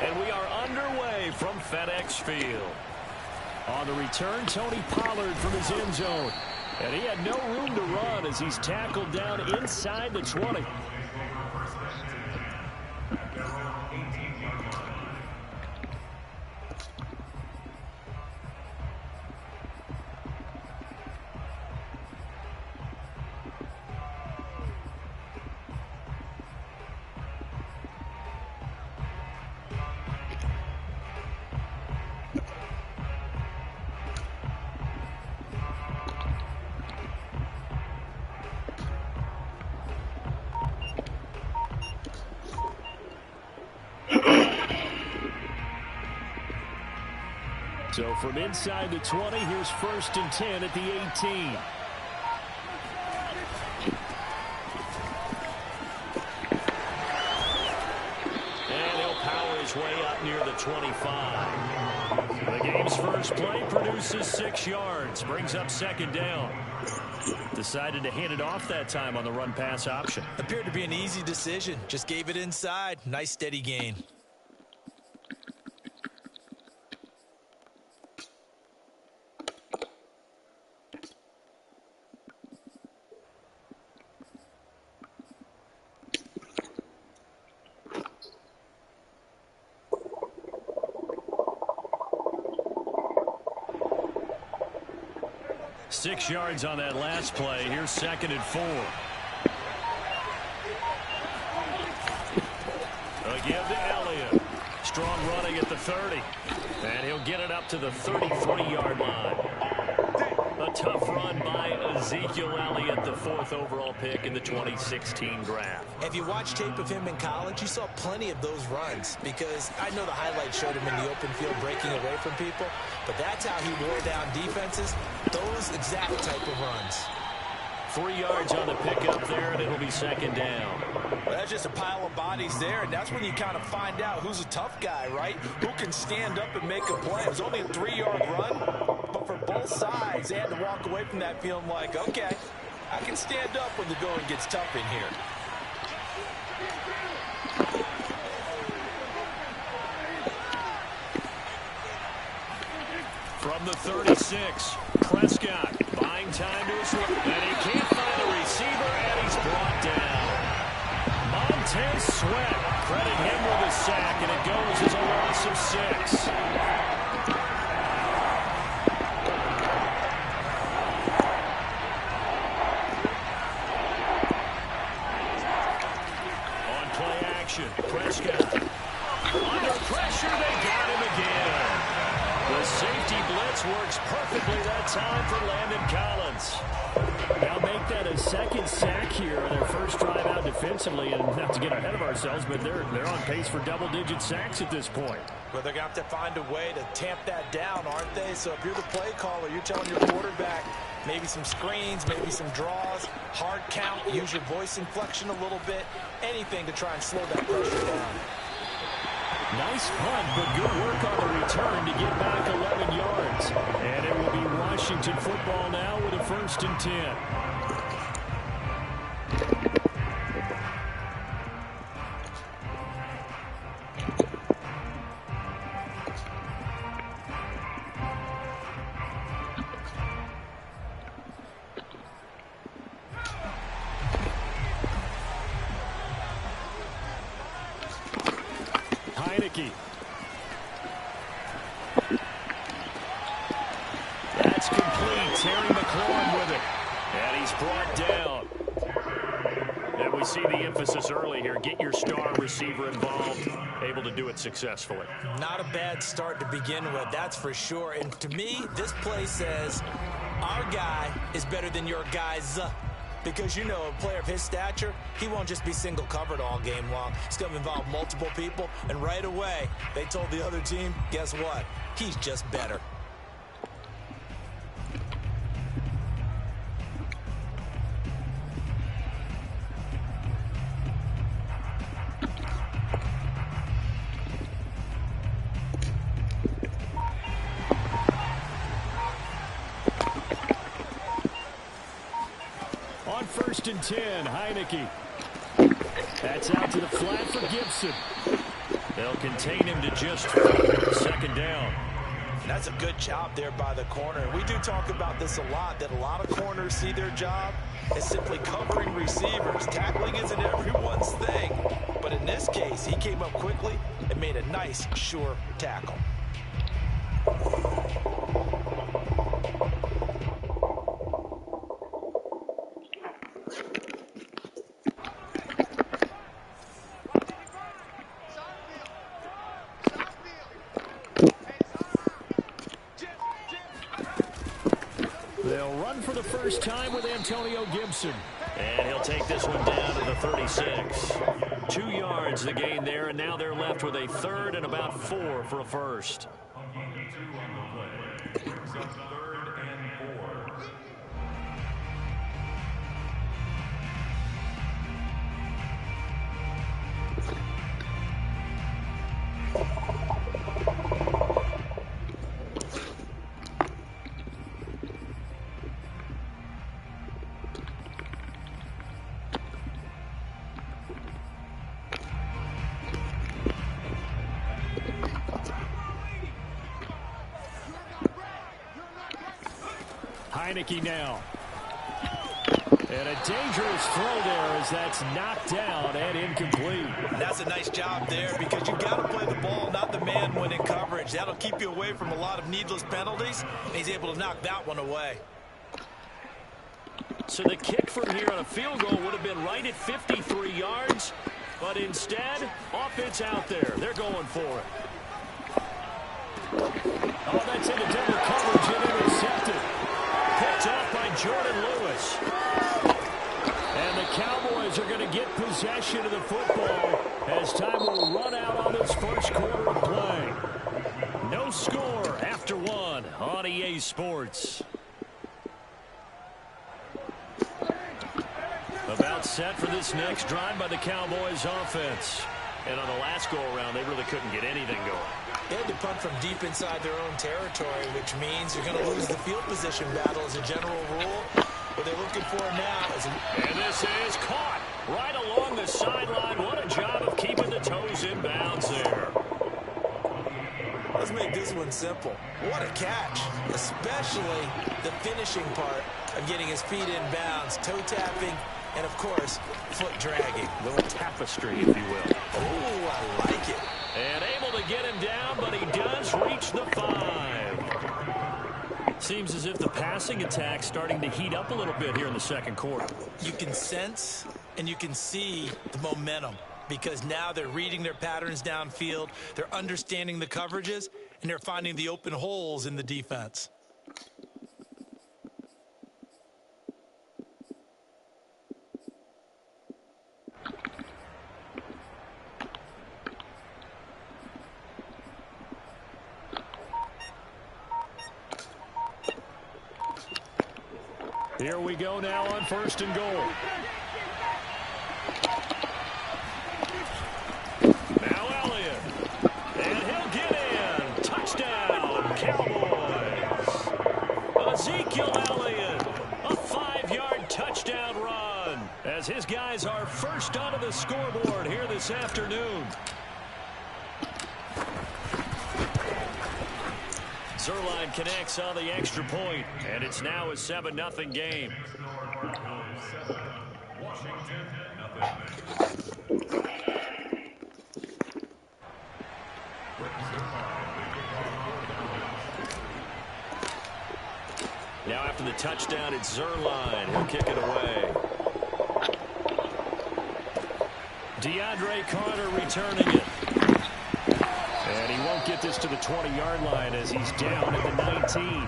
And we are underway from FedEx Field. On the return, Tony Pollard from his end zone. And he had no room to run as he's tackled down inside the 20. So from inside the 20, here's 1st and 10 at the 18. And he'll power his way up near the 25. The game's first play produces 6 yards, brings up 2nd down. Decided to hand it off that time on the run-pass option. Appeared to be an easy decision. Just gave it inside. Nice steady gain. Six yards on that last play. Here's 2nd and 4. A give to Elliott. Strong running at the 30. And he'll get it up to the 33-yard line. A tough run by Ezekiel Elliott, the 4th overall pick in the 2016 draft. If you watch tape of him in college, you saw plenty of those runs, because I know the highlights showed him in the open field breaking away from people, but that's how he wore down defenses, those exact type of runs. 3 yards on the pickup there, and it'll be 2nd down. Well, that's just a pile of bodies there, and that's when you kind of find out who's a tough guy, right? Who can stand up and make a play. It was only a 3-yard run, but for both sides, they had to walk away from that feeling like, okay, I can stand up when the going gets tough in here. From the 36, Prescott buying time to his right, and he can't find a receiver, and he's brought down. Montez Sweat, credit him with a sack, and it goes as a loss of 6. On play action, Prescott. Under pressure, they got him again. The safety blitz works perfectly that time for Landon Collins. Now make that a 2nd sack here on their first drive out defensively, and not to get ahead of ourselves, but they're on pace for double-digit sacks at this point. Well, they're going to have to find a way to tamp that down, aren't they? So if you're the play caller, you're telling your quarterback maybe some screens, maybe some draws, hard count, use your voice inflection a little bit, anything to try and slow that pressure down. Nice punt, but good work on the return to get back 11 yards. And it will be Washington football now with a 1st and 10. That's complete. Terry McLaurin with it. And he's brought down. And we see the emphasis early here. Get your star receiver involved. Able to do it successfully. Not a bad start to begin with, that's for sure. And to me, this play says our guy is better than your guys. Because, you know, a player of his stature, he won't just be single covered all game long. He's going to involve multiple people. And right away, they told the other team, guess what? He's just better. On 1st and 10, Heineke. That's out to the flat for Gibson. They'll contain him to just 4. Second down. And that's a good job there by the corner. We do talk about this a lot, that a lot of corners see their job as simply covering receivers. Tackling isn't everyone's thing. But in this case, he came up quickly and made a nice, sure tackle. They'll run for the first time with Antonio Gibson. And he'll take this one down to the 36. 2 yards the gain there, and now they're left with a third and about 4 for a first. Heineke now. And a dangerous throw there as that's knocked down and incomplete. That's a nice job there because you got to play the ball, not the man when in coverage. That'll keep you away from a lot of needless penalties, and he's able to knock that one away. So the kick from here on a field goal would have been right at 53 yards, but instead, offense out there. They're going for it. Oh, that's into double coverage and intercepted. Picked off by Jordan Lewis. And the Cowboys are going to get possession of the football as time will run out on this first quarter of play. No score after 1 on EA Sports. About set for this next drive by the Cowboys offense. And on the last go-around, they really couldn't get anything going. They had to punt from deep inside their own territory, which means you're going to lose the field position battle as a general rule. What they're looking for now is... And this is caught right along the sideline. What a job of keeping the toes in bounds there. Let's make this one simple. What a catch, especially the finishing part of getting his feet in bounds, toe tapping, and, of course, foot dragging. A little tapestry, if you will. Oh, I like it. And able to get him down, but he does reach the 5. Seems as if the passing attack's starting to heat up a little bit here in the second quarter. You can sense and you can see the momentum because now they're reading their patterns downfield, they're understanding the coverages, and they're finding the open holes in the defense. Here we go now on 1st and goal. Now Elliott. And he'll get in. Touchdown, Cowboys. Ezekiel Elliott. A 5-yard touchdown run as his guys are first onto the scoreboard here this afternoon. Zerline connects on the extra point, and it's now a 7-0 game. Now after the touchdown, it's Zerline. He'll kick it away. DeAndre Carter returning it. And he won't get this to the 20-yard line as he's down at the 19.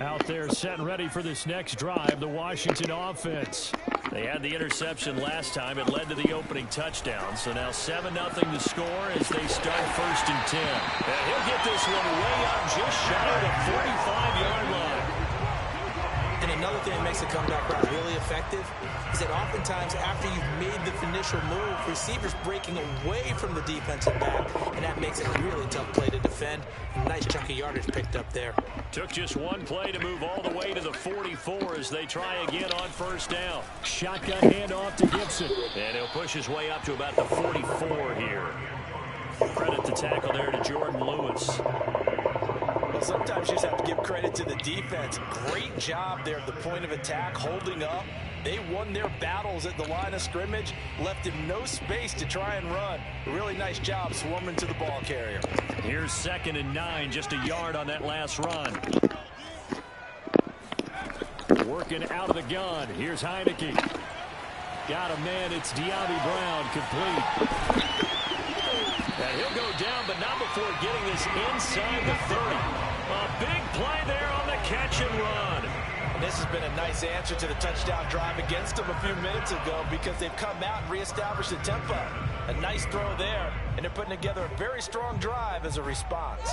Out there set and ready for this next drive, the Washington offense. They had the interception last time. It led to the opening touchdown. So now 7-0 to score as they start 1st and 10. And he'll get this one way up just shy of the 45-yard line. And another thing that makes the comeback route really effective is that oftentimes after you've made the initial move, receivers breaking away from the defensive back, and that makes it a really tough play to defend. A nice chunk of yardage picked up there. Took just one play to move all the way to the 44 as they try again on 1st down. Shotgun handoff to Gibson. And he'll push his way up to about the 44 here. Credit the tackle there to Jordan Lewis. Well, sometimes you just have to give credit to the defense. Great job there at the point of attack, holding up. They won their battles at the line of scrimmage, left him no space to try and run. A really nice job swarming to the ball carrier. Here's 2nd and 9, just a yard on that last run. Working out of the gun. Here's Heineke. Got a man. It's De'Ami Brown, complete. And he'll go down, but not before getting this inside the 30. A big play there on the catch and run. And this has been a nice answer to the touchdown drive against them a few minutes ago because they've come out and reestablished the tempo. A nice throw there, and they're putting together a very strong drive as a response.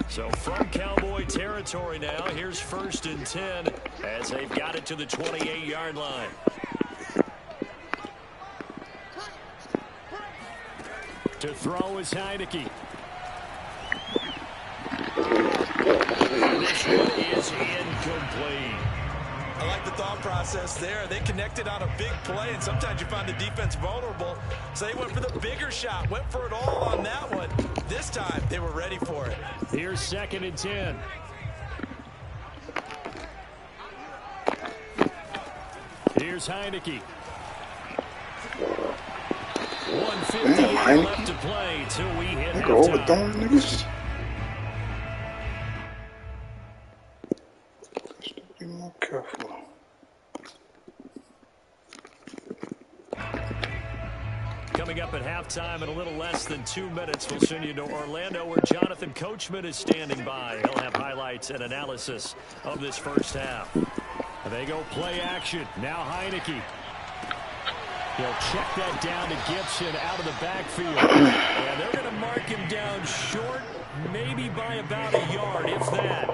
So from Cowboy territory now, here's 1st and 10 as they've got it to the 28-yard line. To throw is Heineke. This one is incomplete. I like the thought process there. They connected on a big play, and sometimes you find the defense vulnerable. So they went for the bigger shot, went for it all on that one. This time, they were ready for it. Here's 2nd and 10. Here's Heineke. 1:58 left to play till we hit halftime. Be more careful. Coming up at halftime in a little less than 2 minutes, we'll send you to Orlando where Jonathan Coachman is standing by. He'll have highlights and analysis of this 1st half. They go play action. Now Heineke. He'll check that down to Gibson out of the backfield. And they're going to mark him down short, maybe by about a yard, if that.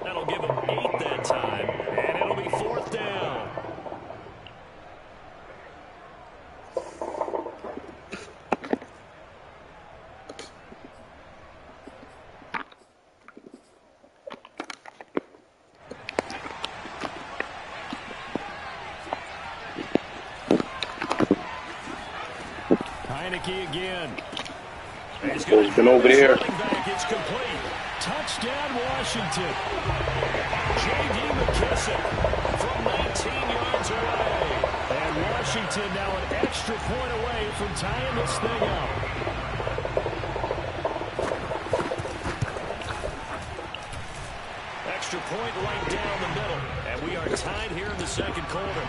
That'll give him 8 that time, and it'll be 4th down. Heineke again. He's been over there. Back. It's complete. Touchdown, Washington. J.D. McKissick from 19 yards away. And Washington now an extra point away from tying this thing up. Extra point right down the middle. And we are tied here in the 2nd quarter.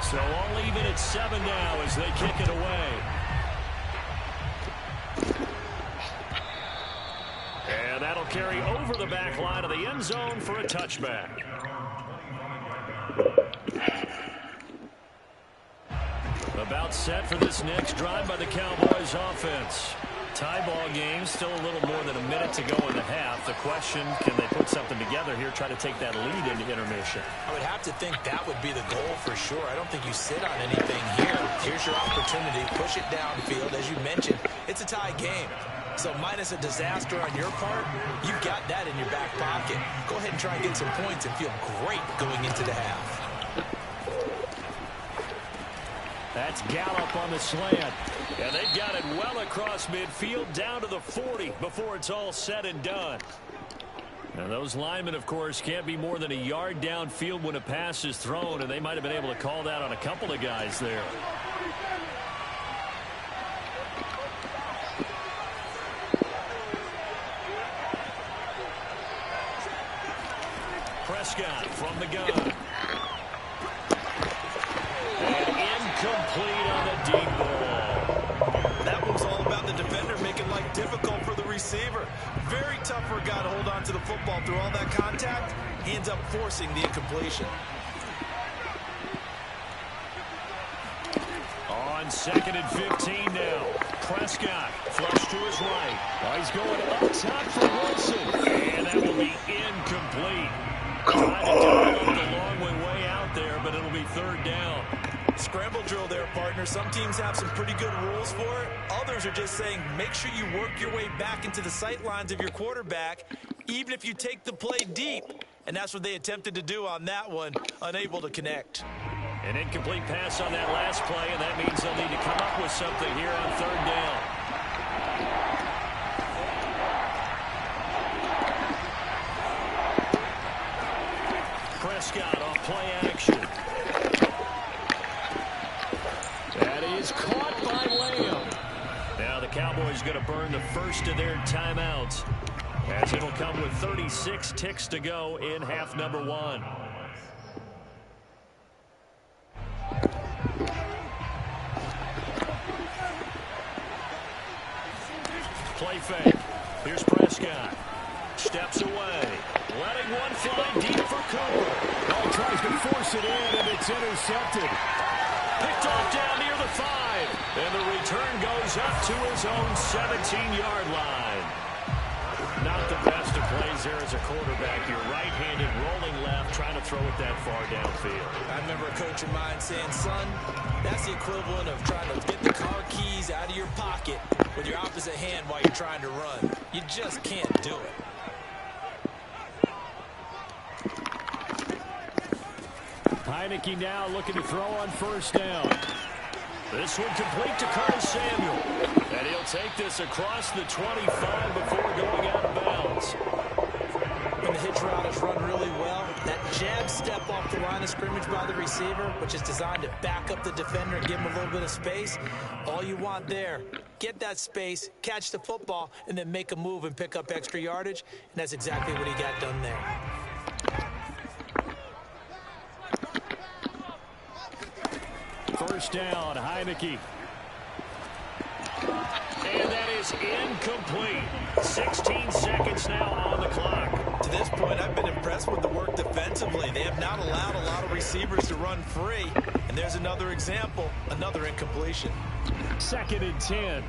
So all even at 7 now as they kick it away. And that'll carry over the back line of the end zone for a touchback. About set for this next drive by the Cowboys offense. Tie ball game, still a little more than a minute to go in the half. The question, can they put something together here, try to take that lead into intermission? I would have to think that would be the goal for sure. I don't think you sit on anything here. Here's your opportunity. Push it downfield. As you mentioned, it's a tie game. So minus a disaster on your part, you've got that in your back pocket. Go ahead and try and get some points and feel great going into the half. That's Gallup on the slant. And they've got it well across midfield down to the 40 before it's all said and done. And those linemen, of course, can't be more than a yard downfield when a pass is thrown, and they might have been able to call that on a couple of guys there. Prescott from the gun. Incomplete on the deep ball. That was all about the defender making life difficult for the receiver. Very tough for a guy to hold on to the football through all that contact. He ends up forcing the incompletion. On 2nd and 15 now. Prescott flush to his right. Oh, he's going up top for Wilson. And that will be incomplete. Trying to dial up the long way out there, but it'll be 3rd down. Scramble drill there, partner. Some teams have some pretty good rules for it. Others are just saying make sure you work your way back into the sight lines of your quarterback, even if you take the play deep. And that's what they attempted to do on that one, unable to connect. An incomplete pass on that last play, and that means they'll need to come up with something here on 3rd down. Prescott off play action. That is caught by Lamb. Now the Cowboys going to burn the first of their timeouts, as it'll come with 36 ticks to go in half number 1. Play fake. Here's Prescott. Steps away. Letting one fly deep for Cooper. Oh, tries to force it in, and it's intercepted. Picked off down near the 5. And the return goes up to his own 17-yard line. Not the best of plays there as a quarterback. You're right-handed, rolling left, trying to throw it that far downfield. I remember a coach of mine saying, son, that's the equivalent of trying to get the car keys out of your pocket with your opposite hand while you're trying to run. You just can't do it. Heineke now looking to throw on 1st down. This one complete to Curtis Samuel. And he'll take this across the 25 before going out of bounds. When the hitch route is run really well, that jab step off the line of scrimmage by the receiver, which is designed to back up the defender and give him a little bit of space, all you want there, get that space, catch the football, and then make a move and pick up extra yardage. And that's exactly what he got done there. First down, Heineke. And that is incomplete. 16 seconds now on the clock. To this point, I've been impressed with the work defensively. They have not allowed a lot of receivers to run free. And there's another example, another incompletion. 2nd and 10.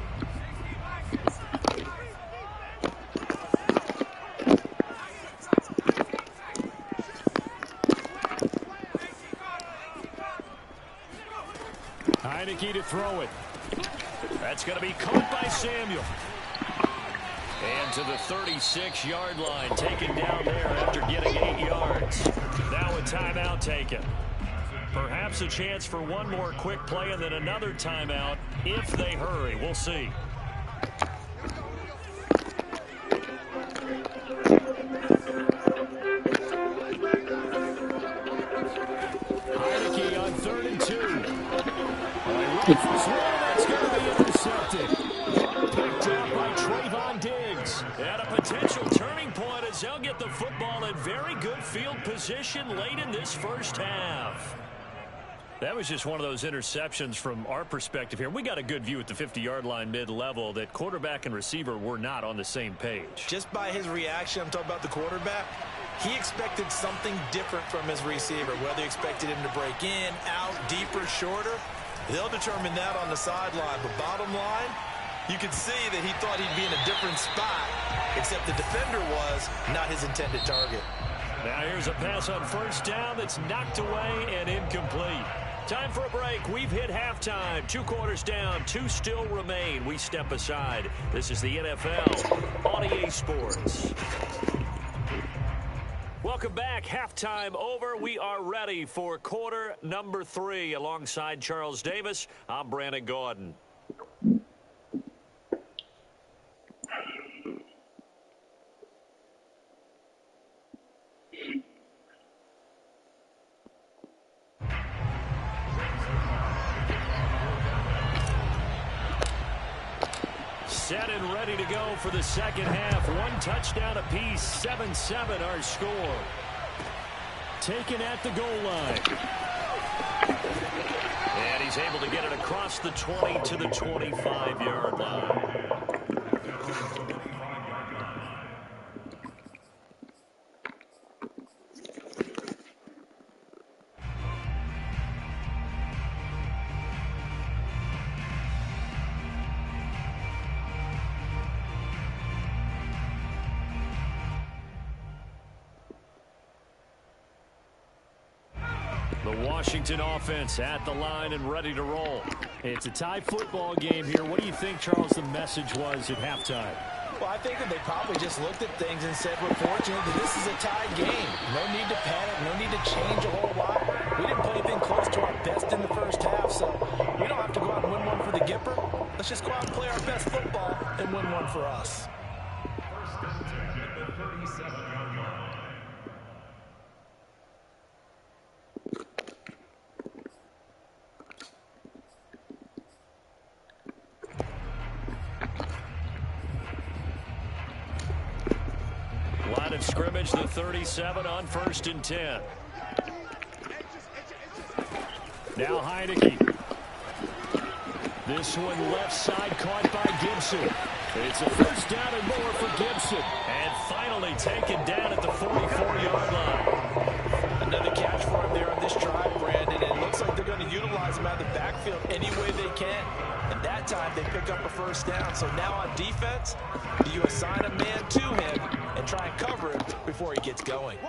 Heineke to throw it. That's going to be caught by Samuel. And to the 36-yard line, taken down there after getting 8 yards. Now a timeout taken. Perhaps a chance for one more quick play and then another timeout if they hurry. We'll see. Heineke on 3rd and 2. That's going to be intercepted. Picked up by Trayvon Diggs. And a potential turning point as they'll get the football in very good field position late in this first half. That was just one of those interceptions from our perspective here. We got a good view at the 50-yard line mid-level that quarterback and receiver were not on the same page. Just by his reaction, I'm talking about the quarterback, he expected something different from his receiver, whether he expected him to break in, out, deeper, shorter. They'll determine that on the sideline. But bottom line, you could see that he thought he'd be in a different spot, except the defender was not his intended target. Now here's a pass on 1st down that's knocked away and incomplete. Time for a break. We've hit halftime. 2 quarters down. 2 still remain. We step aside. This is the NFL on EA Sports. Welcome back. Halftime over. We are ready for quarter number 3. Alongside Charles Davis, I'm Brandon Gaudin. Set and ready to go for the second half. 1 touchdown apiece. 7-7 our score. Taken at the goal line. And he's able to get it across the 20 to the 25-yard line. The Washington offense at the line and ready to roll. It's a tie football game here. What do you think, Charles, the message was at halftime? Well, I think that they probably just looked at things and said, we're fortunate that this is a tied game. No need to panic. No need to change a whole lot. We didn't play anything close to our best in the first half, so we don't have to go out and win one for the Gipper. Let's just go out and play our best football and win one for us. Line of scrimmage, the 37 on 1st and 10. Now Heineke. This one left side caught by Gibson. It's a first down and more for Gibson. And finally taken down at the 44-yard line. Another catch for him there on this drive, Brandon. And it looks like they're going to utilize him out of the backfield any way they can. And that time they pick up a first down. So now on defense, do you assign a man to him and try and cover him before he gets going?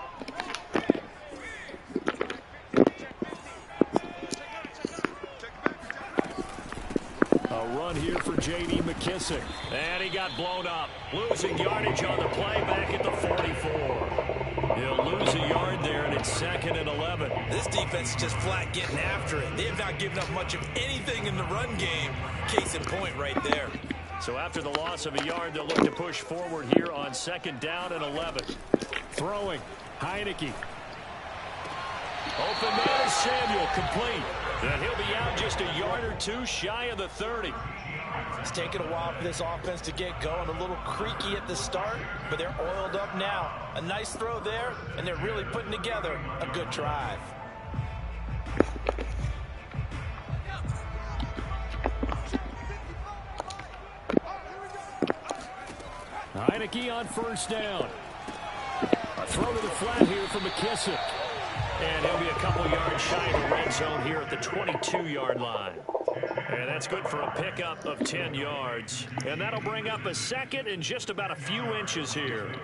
A run here for J.D. McKissick. And he got blown up. Losing yardage on the play back at the 44. He'll lose a yard there, and it's 2nd and 11. This defense is just flat getting after it. They have not given up much of anything in the run game. Case in point right there. So after the loss of a yard, they'll look to push forward here on 2nd down and 11. Throwing. Heineke. Open man is Samuel, complete. And he'll be out just a yard or two shy of the 30. It's taken a while for this offense to get going. A little creaky at the start, but they're oiled up now. A nice throw there, and they're really putting together a good drive. Heineke on 1st down. A throw to the flat here for McKissick. And he'll be a couple yards shy of the red zone here at the 22-yard line. And that's good for a pickup of 10 yards. And that'll bring up a 2nd and just about a few inches here.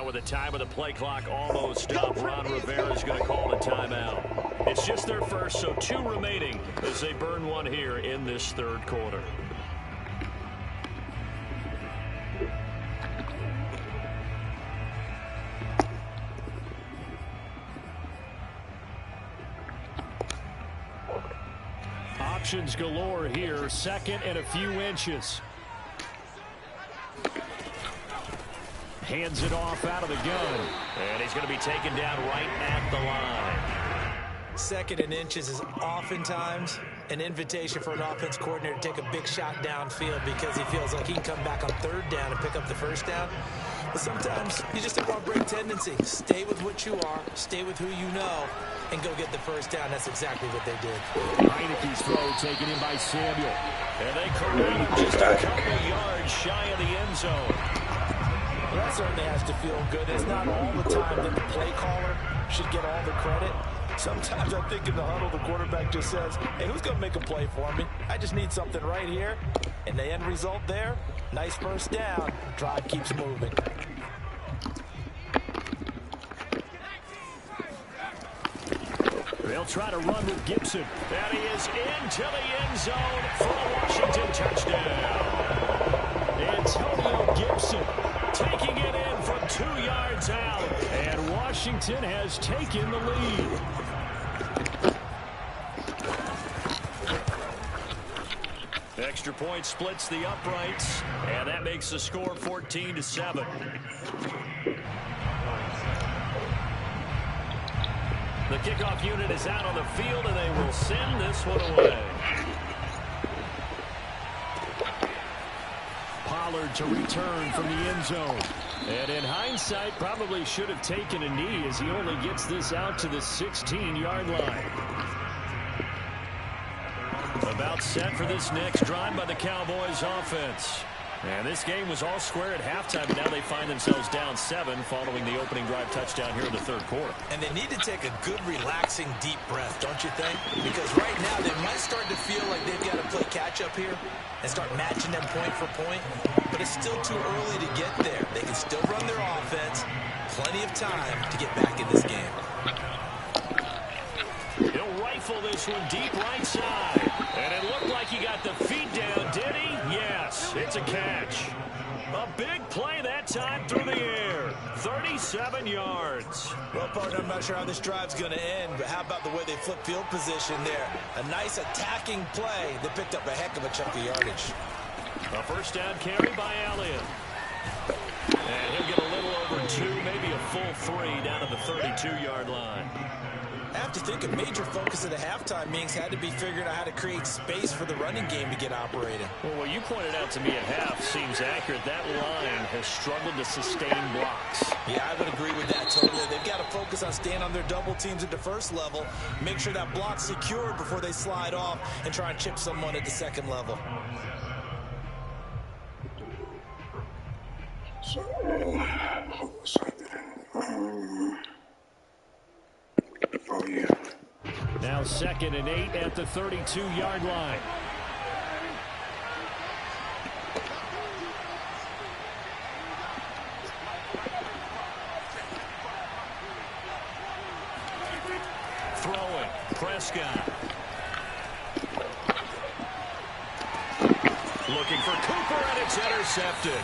With the time of the play clock almost up, Ron Rivera is going to call a timeout. It's just their first, so 2 remaining as they burn one here in this 3rd quarter. Options galore here, 2nd and a few inches. Hands it off out of the gun. And he's going to be taken down right at the line. 2nd and inches is oftentimes an invitation for an offense coordinator to take a big shot downfield because he feels like he can come back on 3rd down and pick up the 1st down. But sometimes you just have a break tendency. Stay with what you are, stay with who you know, and go get the 1st down. That's exactly what they did. Heineke's throw taken in by Samuel. And they corral him just a couple yards shy of the end zone. Well, that certainly has to feel good. It's not all the time that the play caller should get all the credit. Sometimes I think in the huddle, the quarterback just says, hey, who's going to make a play for me? I just need something right here. And the end result there, nice 1st down. Drive keeps moving. They'll try to run with Gibson. And he is into the end zone for a Washington touchdown. Antonio Gibson taking it in from 2 yards out. And Washington has taken the lead. Extra extra point splits the uprights, and that makes the score 14-7. The kickoff unit is out on the field, and they will send this one away. Pollard to return from the end zone. And in hindsight, probably should have taken a knee as he only gets this out to the 16-yard line. About set for this next drive by the Cowboys offense. And this game was all square at halftime, and now they find themselves down 7 following the opening drive touchdown here in the third quarter. And they need to take a good, relaxing, deep breath, don't you think? Because right now they might start to feel like they've got to play catch-up here and start matching them point for point. But it's still too early to get there. They can still run their offense. Plenty of time to get back in this game. He'll rifle this one deep right side. And it looked like he got the feet down, did he? Yes, it's a catch. A big play that time through the air. 37 yards. Well, partner, I'm not sure how this drive's going to end, but how about the way they flip field position there? A nice attacking play that picked up a heck of a chunk of yardage. A first down carry by Elliott. And he'll get a little over 2, maybe a full 3 down to the 32-yard line. I have to think a major focus of the halftime meetings had to be figuring out how to create space for the running game to get operating. Well, what you pointed out to me at half seems accurate. That line has struggled to sustain blocks. Yeah, I would agree with that totally. They've got to focus on staying on their double teams at the first level, make sure that block's secured before they slide off and try and chip someone at the second level. So, what was I doing? Oh, yeah. Now 2nd and 8 at the 32-yard line. Throwing. Prescott. Looking for Cooper, and it's intercepted.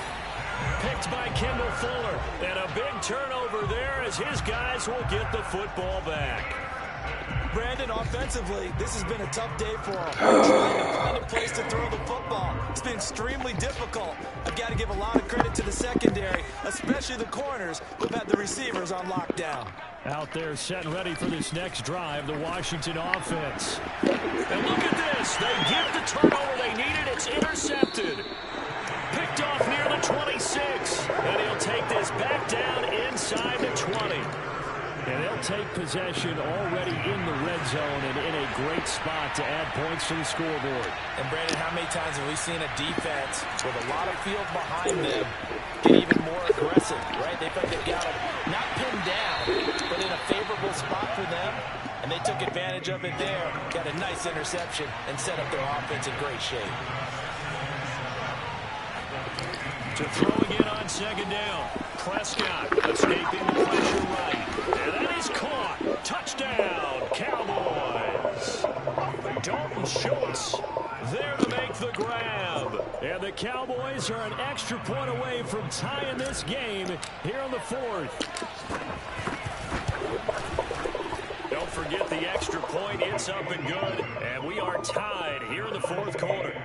Picked by Kendall Fuller. And a big turnover there as his guys will get the football back. Brandon, offensively, this has been a tough day for him. Trying to find a place to throw the football. It's been extremely difficult. I've got to give a lot of credit to the secondary, especially the corners who've had the receivers on lockdown. Out there set and ready for this next drive, the Washington offense. And look at this. They get the turnover they needed. It's intercepted. Picked off near the 26. And he'll take this back down inside the 20. And they'll take possession already in the red zone and in a great spot to add points to the scoreboard. And, Brandon, how many times have we seen a defense with a lot of field behind them get even more aggressive, right? They think they've got them not pinned down, but in a favorable spot for them. And they took advantage of it there, got a nice interception, and set up their offense in great shape. To throw again on 2nd down. Prescott escaping the pressure right. And that is caught. Touchdown, Cowboys. Dalton Schultz there to make the grab. And the Cowboys are an extra point away from tying this game here in the 4th. Don't forget the extra point. It's up and good. And we are tied here in the 4th quarter.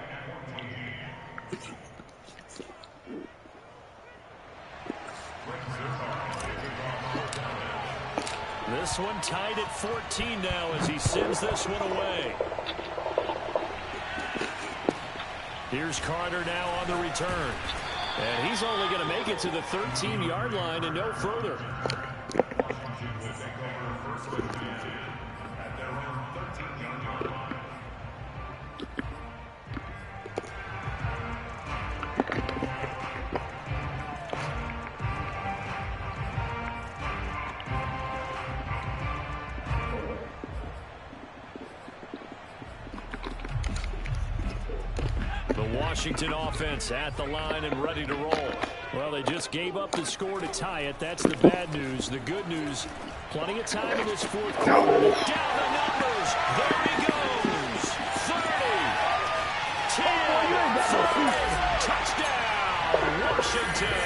This one tied at 14 now as he sends this one away. Here's Carter now on the return. And he's only going to make it to the 13-yard line and no further. Washington offense at the line and ready to roll. Well, they just gave up the score to tie it. That's the bad news. The good news, plenty of time in this 4th quarter. Down the numbers. There he goes. 30, 10, 5, touchdown, Washington.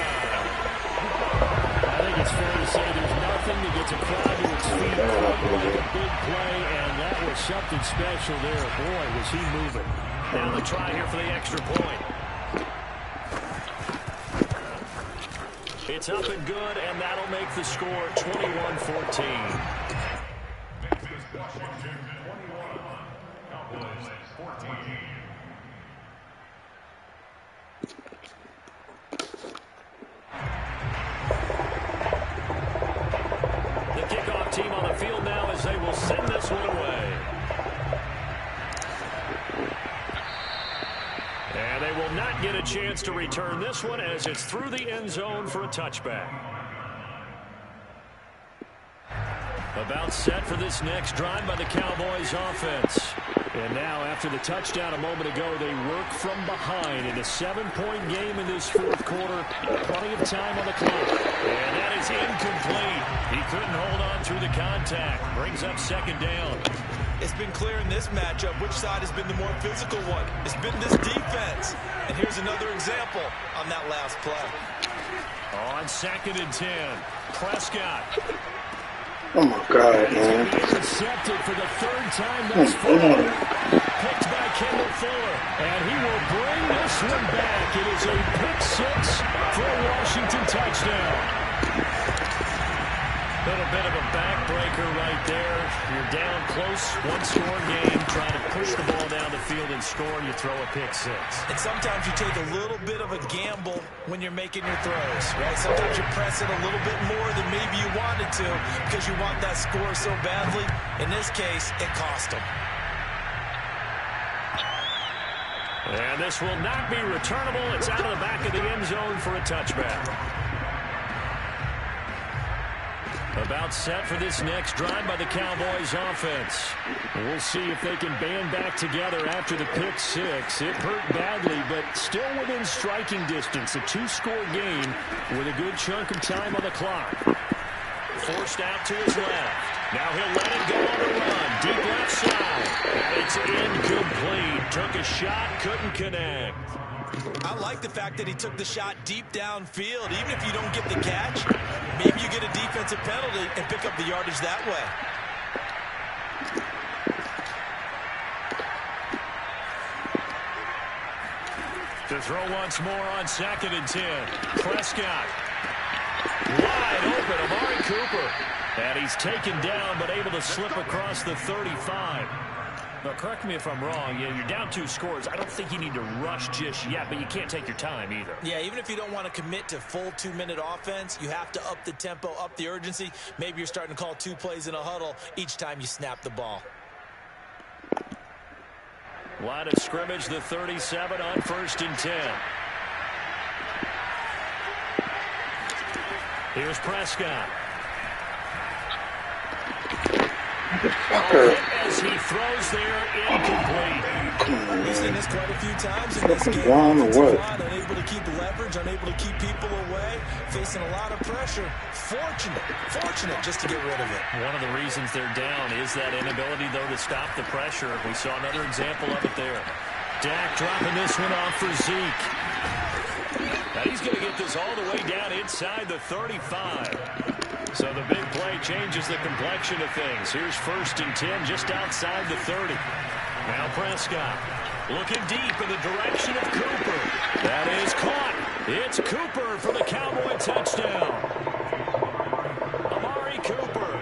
I think it's fair to say there's nothing that gets a crowd to its feet quite like a big play, and that was something special there. Boy, was he moving. Now the try here for the extra point. It's up and good, and that'll make the score 21-14. The kickoff team on the field now as they will send this one away. And they will not get a chance to return this one as it's through the end zone for a touchback. About set for this next drive by the Cowboys offense. And now after the touchdown a moment ago, they work from behind in a 7-point game in this fourth quarter. Plenty of time on the clock. And that is incomplete. He couldn't hold on through the contact. Brings up second down. It's been clear in this matchup which side has been the more physical one. It's been this defense. And here's another example on that last play. On 2nd and 10, Prescott. Oh my God, man. Intercepted for the third time thus far. Picked by Kendall Fuller. And he will bring this one back. It is a pick six for a Washington touchdown. Little bit of a backbreaker right there. You're down close, one-score game, trying to push the ball down the field and score, and you throw a pick six. And sometimes you take a little bit of a gamble when you're making your throws, right? Sometimes you press it a little bit more than maybe you wanted to because you want that score so badly. In this case, it cost them. And this will not be returnable. It's out of the back of the end zone for a touchback. About set for this next drive by the Cowboys offense. We'll see if they can band back together after the pick six. It hurt badly, but still within striking distance. A two-score game with a good chunk of time on the clock. Forced out to his left. Now he'll let it go on the run. Deep left side. And it's incomplete. Took a shot, couldn't connect. I like the fact that he took the shot deep downfield. Even if you don't get the catch, maybe you get a defensive penalty and pick up the yardage that way. To throw once more on 2nd and 10. Prescott. Wide open, Amari Cooper. And he's taken down but able to slip across the 35. Now, correct me if I'm wrong. You're down 2 scores. I don't think you need to rush just yet, but you can't take your time either. Yeah, even if you don't want to commit to full 2-minute offense, you have to up the tempo, up the urgency. Maybe you're starting to call 2 plays in a huddle each time you snap the ball. Line of scrimmage, the 37 on 1st and 10. Here's Prescott. As he throws there, incomplete. We've seen this quite a few times in this game. Unable to keep leverage, unable to keep people away, facing a lot of pressure. Fortunate just to get rid of it. One of the reasons they're down is that inability, though, to stop the pressure. We saw another example of it there. Dak dropping this one off for Zeke. Now he's going to get this all the way down inside the 35. So the big play changes the complexion of things. Here's 1st and 10 just outside the 30. Now Prescott looking deep in the direction of Cooper. That is caught. It's Cooper for the Cowboy touchdown. Amari Cooper,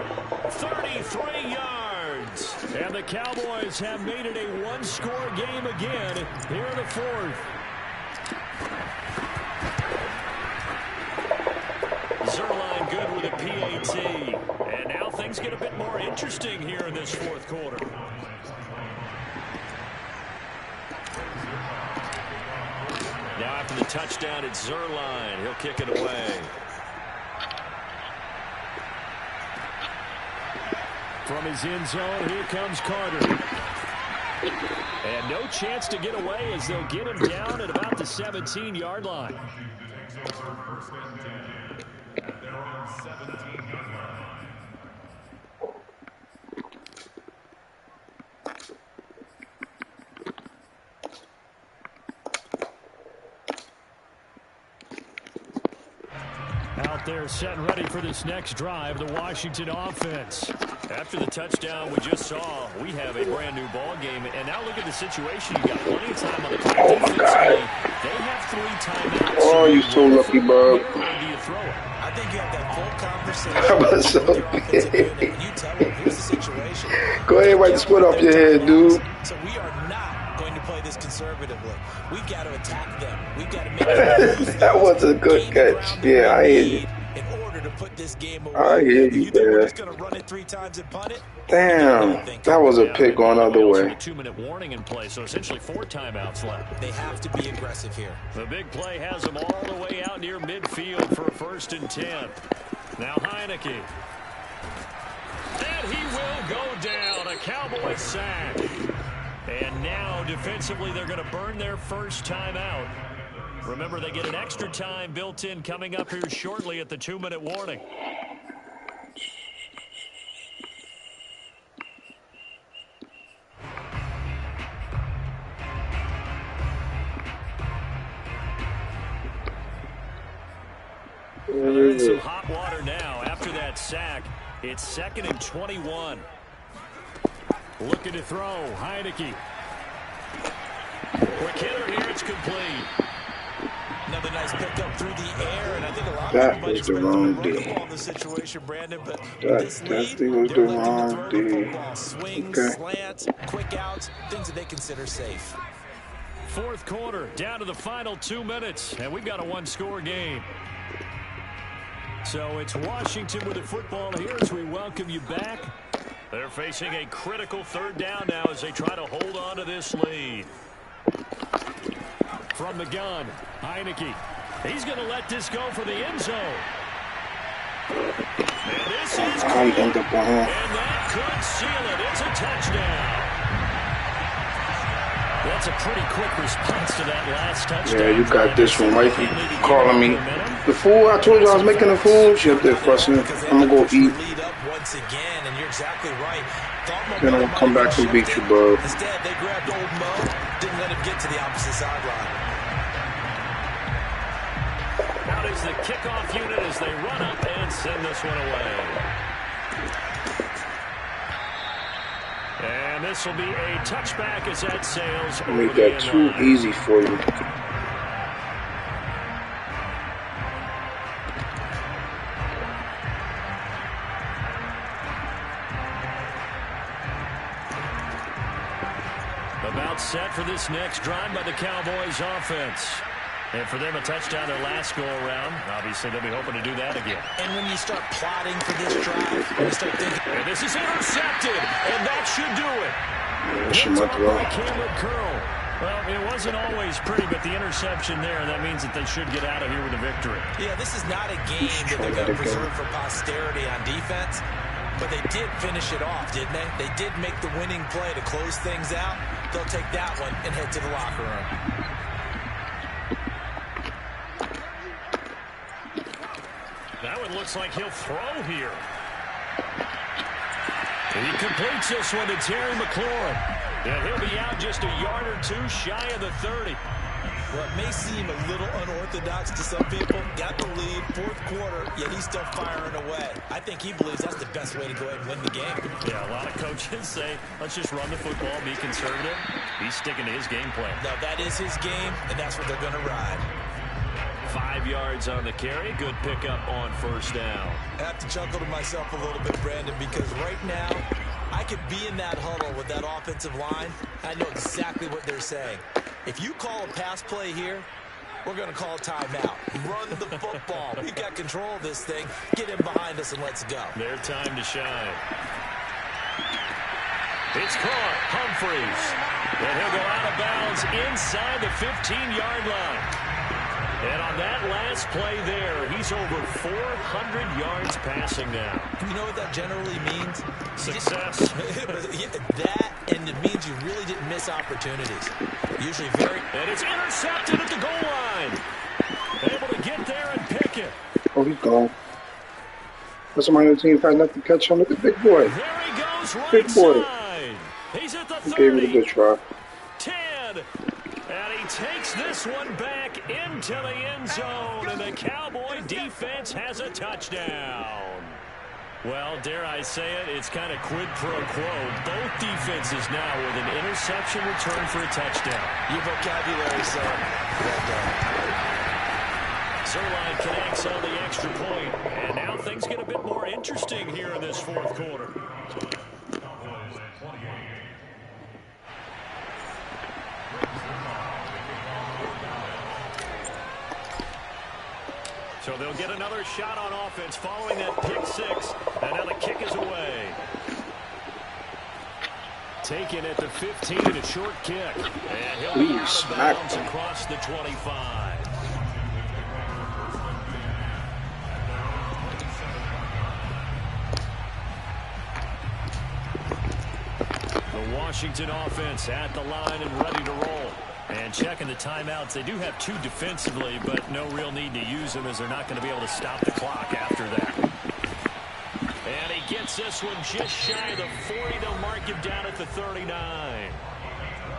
33 yards. And the Cowboys have made it a one-score game again here in the fourth. Zerline good with a PAT. And now things get a bit more interesting here in this fourth quarter. Now after the touchdown, it's Zerline. He'll kick it away. From his end zone, here comes Carter. And no chance to get away as they'll get him down at about the 17-yard line. Out out there setting ready for this next drive, the Washington offense. After the touchdown we just saw, we have a brand new ball game. And now look at the situation. You got plenty of time on the clock. Oh my God. They have 3 timeouts. Oh, you so lucky, bub. I think you have that full conversation. That was so with your offensive big. unit, and you tell them, here's the situation. Go ahead and wipe the split off your head, dude. So we are not going to play this conservatively. We've got to attack them. We've got to make them That was a good catch. Yeah, I hear you. in order to put this game away. I hear you, You think we're man. just going to run it 3 times and punt it? Damn, that was a pick going the other way. 2-minute warning in play, so essentially 4 timeouts left. They have to be aggressive here. The big play has them all the way out near midfield for 1st and 10. Now Heineke. And he will go down. A Cowboy sack. And now defensively they're going to burn their first timeout. Remember, they get an extra time built in coming up here shortly at the 2-minute warning. In some hot water now after that sack. It's 2nd and 21. Looking to throw. Heineke. Quick hitter here. It's complete. Another nice pickup through the air, and I think a lot That of was everybody the wrong run the deal. ball in this situation, Brandon, but That this lead, definitely was the they're looking to wrong throw the deal. football. Swings, Okay. slants, quick outs, things that they consider safe. 4th quarter, down to the final 2 minutes, and we've got a 1-score game. So it's Washington with the football here as we welcome you back. They're facing a critical 3rd down now as they try to hold on to this lead. From the gun, Heineke. He's going to let this go for the end zone. And this is I end up on him. and that could seal it. It's a touchdown. That's a pretty quick response to that last touchdown. Yeah, you got this one right. You calling me the fool. I told you I was making a fool. She up there fussing. I'm gonna go eat. Lead up once again, and you're exactly right. Then I'm gonna come back and beat you, bub. Instead, they grabbed old Mo, didn't let him get to the opposite sideline. Out is the kickoff unit as they run up and send this one away. And this will be a touchback as that sails over Make the that end too line. easy for you. About set for this next drive by the Cowboys offense. And for them, a touchdown their last go-around. Obviously, they'll be hoping to do that again. And when you start plotting for this drive, when you start thinking, And this is intercepted, and that should do it. She might throw. By Cameron Curl. Well, it wasn't always pretty, but the interception there, that means that they should get out of here with a victory. yeah, this is not a game that they're going to preserve for posterity on defense, but they did finish it off, didn't they? They did make the winning play to close things out. They'll take that one and head to the locker room. That one looks like he'll throw here. And he completes this one to Terry McLaurin. And he'll be out just a yard or two shy of the 30. Well, it may seem a little unorthodox to some people. Got the lead, 4th quarter, yet he's still firing away. I think he believes that's the best way to go ahead and win the game. Yeah, a lot of coaches say, let's just run the football, be conservative. He's sticking to his game plan. Now, that is his game, and that's what they're going to ride. 5 yards on the carry. Good pickup on 1st down. I have to chuckle to myself a little bit, Brandon, because right now, I could be in that huddle with that offensive line. I know exactly what they're saying. If you call a pass play here, we're going to call a timeout. Run the football. We've got control of this thing. Get him behind us and let's go. Their time to shine. It's caught. Humphreys. And he'll go out of bounds inside the 15-yard line. And on that last play there, he's over 400 yards passing now. You know what that generally means? Success. That, and it means you really didn't miss opportunities. Usually very... And it's intercepted at the goal line. Able to get there and pick it. Oh, he's gone. But somebody on the team had nothing to catch on. Look at big boy. There he goes, right Big boy. side. He's at the 30. He gave it a good try. 10. And he takes this one back into the end zone. And the Cowboys Cowboy defense has a touchdown. Well, dare I say it, it's kind of quid pro quo. Both defenses now with an interception return for a touchdown. Your vocabulary, sir. Well done. Zerline connects on the extra point, and now things get a bit more interesting here in this fourth quarter. So they'll get another shot on offense following that pick six. And now the kick is away. Taken at the 15, a short kick. And he'll be out of bounds across the 25. The Washington offense at the line and ready to roll. And checking the timeouts. They do have two defensively, but no real need to use them as they're not going to be able to stop the clock after that. And he gets this one just shy of the 40. They'll mark him down at the 39.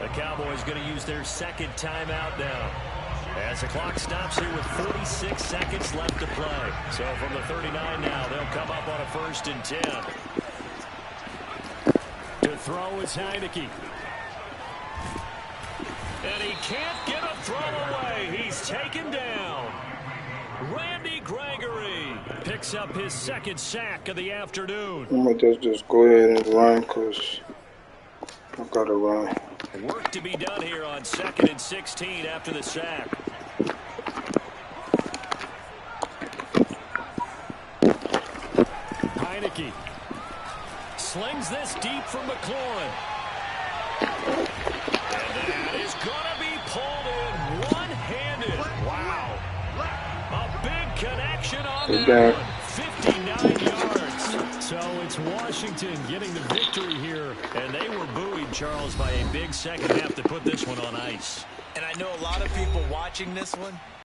The Cowboys going to use their second timeout now, as the clock stops here with 46 seconds left to play. So from the 39 now, they'll come up on a 1st and 10. To throw is Heineke. And he can't get a throw away. He's taken down. Randy Gregory picks up his second sack of the afternoon. I'm going to just go ahead and run because I got to run. Work to be done here on 2nd and 16 after the sack. Heineke slings this deep from McLaurin. And that is going to be pulled in one-handed. Wow. A big connection on that one. 59 yards. So it's Washington getting the victory here. And they were buoyed, Charles, by a big second half to put this one on ice. And I know a lot of people watching this one